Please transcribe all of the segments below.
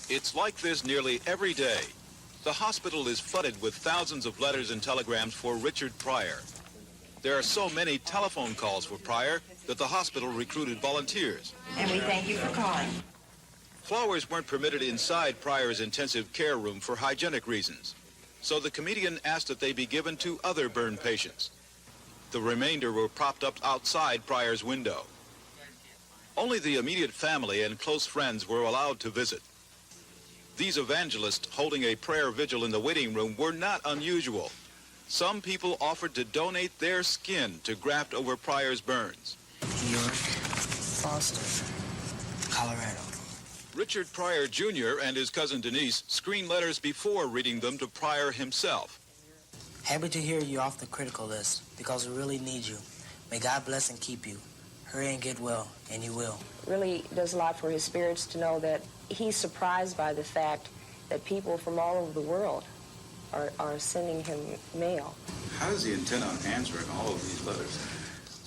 It's like this nearly every day. The hospital is flooded with thousands of letters and telegrams for Richard Pryor. There are so many telephone calls for Pryor that the hospital recruited volunteers. And we thank you for calling. Flowers weren't permitted inside Pryor's intensive care room for hygienic reasons, so the comedian asked that they be given to other burn patients. The remainder were propped up outside Pryor's window. Only the immediate family and close friends were allowed to visit. These evangelists holding a prayer vigil in the waiting room were not unusual. Some people offered to donate their skin to graft over Pryor's burns. New York, Boston, Colorado. Richard Pryor Jr. and his cousin Denise screened letters before reading them to Pryor himself. Happy to hear you off the critical list because we really need you. May God bless and keep you. Hurry and get well, and you will. Really does a lot for his spirits to know that he's surprised by the fact that people from all over the world are sending him mail. How does he intend on answering all of these letters?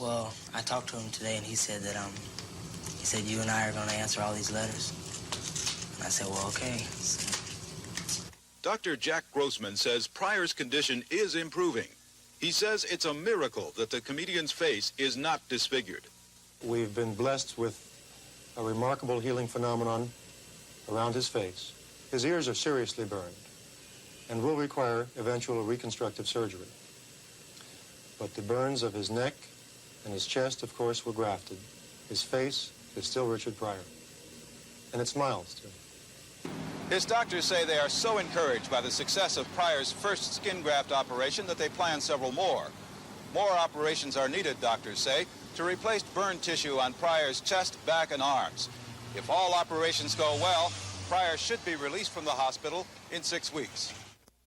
Well, I talked to him today, and he said that you and I are going to answer all these letters. And I said, well, okay. Dr. Jack Grossman says Pryor's condition is improving. He says it's a miracle that the comedian's face is not disfigured. We've been blessed with a remarkable healing phenomenon around his face. His ears are seriously burned and will require eventual reconstructive surgery. But the burns of his neck and his chest, of course, were grafted. His face is still Richard Pryor. And it smiles, too. His doctors say they are so encouraged by the success of Pryor's first skin graft operation that they plan several more. More operations are needed, doctors say, to replace burn tissue on Pryor's chest, back, and arms. If all operations go well, Pryor should be released from the hospital in 6 weeks.